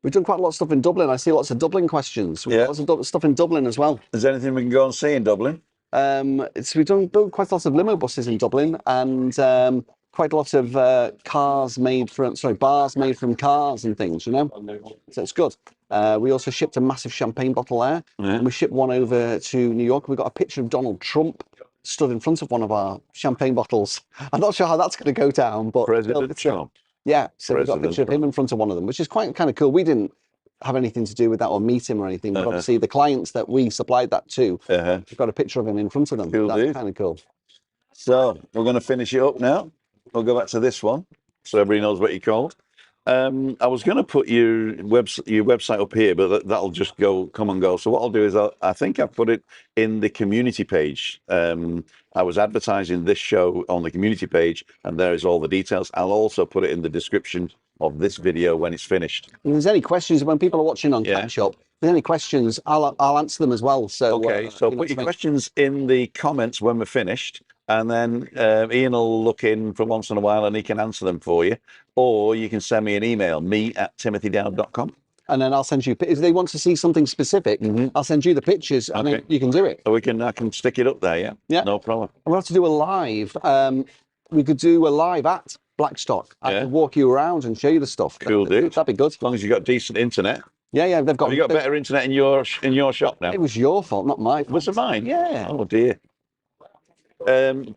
We've done quite a lot of stuff in Dublin. I see lots of Dublin questions. We've got lots of stuff in Dublin as well. Is there anything we can go and see in Dublin? We've done quite lots of limo buses in Dublin, and quite a lot of bars made from cars and things, you know. So it's good. We also shipped a massive champagne bottle there, and we shipped one over to New York. We got a picture of Donald Trump stood in front of one of our champagne bottles. I'm not sure how that's going to go down, but President Trump. Yeah, so we've got a picture of him in front of one of them, which is quite kind of cool. We didn't have anything to do with that or meet him or anything, but obviously the clients that we supplied that to, we've got a picture of him in front of them. Cool, That's kind of cool. So we're going to finish it up now. We'll go back to this one, so everybody knows what you're called. I was going to put your website up here, but that'll just come and go. So what I'll do is I think I've put it in the community page. I was advertising this show on the community page, and there is all the details. I'll also put it in the description of this video when it's finished. If there's any questions when people are watching on Catch Up, if there's any questions, I'll answer them as well. So okay, so put your questions in the comments when we're finished, and then Ian will look in for once in a while and he can answer them for you. Or you can send me an email, me@timothydowd.com. And then I'll send you, if they want to see something specific, I'll send you the pictures and then you can do it. I can stick it up there, yeah? No problem. We'll have to do a live. We could do a live at Blackstock. I could walk you around and show you the stuff. Cool, dude. That'd be good. As long as you've got decent internet. Yeah, they've got. Have you got better internet in your shop now? It was your fault, not my fault. Was it mine? Yeah. Oh, dear.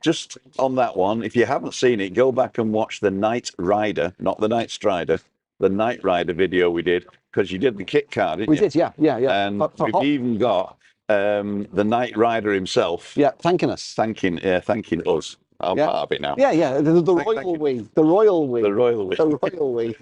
Just on that one, if you haven't seen it, go back and watch the Night Rider, not the Night Strider, the Night Rider video we did, because you did the kit card, didn't you? We did, yeah. And we've even got the Night Rider himself. Yeah, thanking us. Thanking us. I'm part of it now. Yeah. The royal we. The royal we. The royal we. The royal we.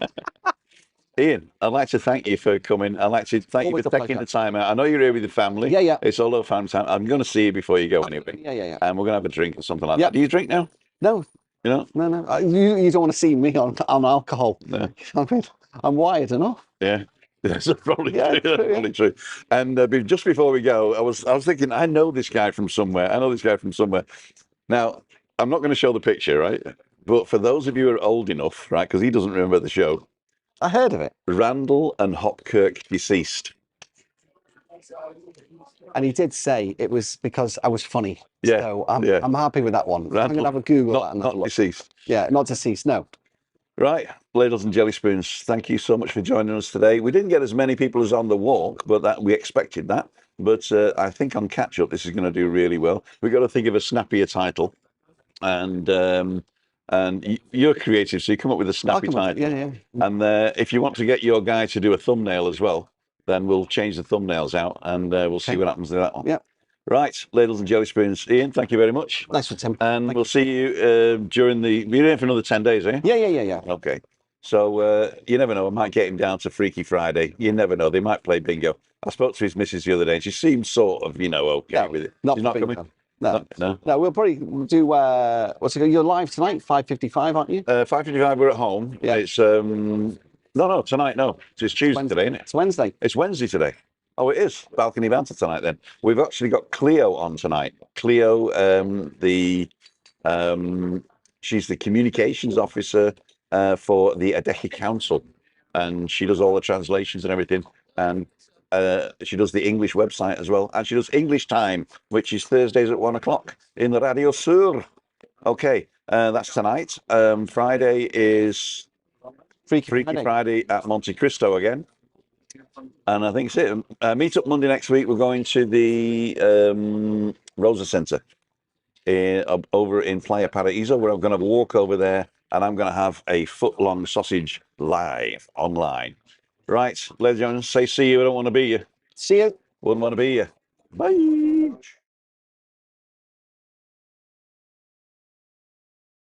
Ian, I'd like to thank you for coming. I'd like to thank you for taking the time out. I know you're here with the family. Yeah. It's all over family time. I'm going to see you before you go anyway. Yeah. And we're going to have a drink or something like that. Do you drink now? No. You know? No. You don't want to see me on alcohol. No. I mean, I'm wired enough. Yeah. That's probably true. That's probably true. And just before we go, I was thinking, I know this guy from somewhere. Now, I'm not going to show the picture, right? But for those of you who are old enough, right, because he doesn't remember the show. I heard of it. Randall and Hopkirk deceased. And he did say it was because I was funny. Yeah. So I'm happy with that one. Randall, I'm going to have a Google not, that and not look. deceased. Yeah, not deceased, no. Right, Ladles and Jelly Spoons, thank you so much for joining us today. We didn't get as many people as on the walk, but we expected that. But I think on Catch Up, this is going to do really well. We've got to think of a snappier title. And you're creative, so you come up with a snappy title. Yeah. And if you want to get your guy to do a thumbnail as well, then we'll change the thumbnails out and we'll see what happens to that one. Yeah. Right, Ladles and Jelly Spoons. Ian, thank you very much. Thanks for Tim. And we'll see you during the... You're in for another 10 days, eh? Yeah. Okay. So you never know. I might get him down to Freaky Friday. You never know. They might play bingo. I spoke to his missus the other day and she seemed sort of, okay with it. Not She's not coming? No, No. no. We'll probably do. What's it? You're live tonight, 5:55, aren't you? 5:55. We're at home. Yeah. It's no tonight. No, it's Tuesday today, isn't it? It's Wednesday. It's Wednesday today. Oh, it is balcony banter tonight. Then we've actually got Cleo on tonight. Cleo, she's the communications officer for the Adeki Council, and she does all the translations and everything. And she does the English website as well, and she does English Time, which is Thursdays at 1 o'clock in the Radio Sur. Okay, that's tonight. Friday is Freaky Friday at Monte Cristo again. And I think it's it. Meet up Monday next week. We're going to the Rosa Centre over in Playa Paraíso, where I'm going to walk over there and I'm going to have a foot-long sausage live online. Right, ladies and gentlemen, say see you. I don't want to be you. See you. Wouldn't want to be you. Bye.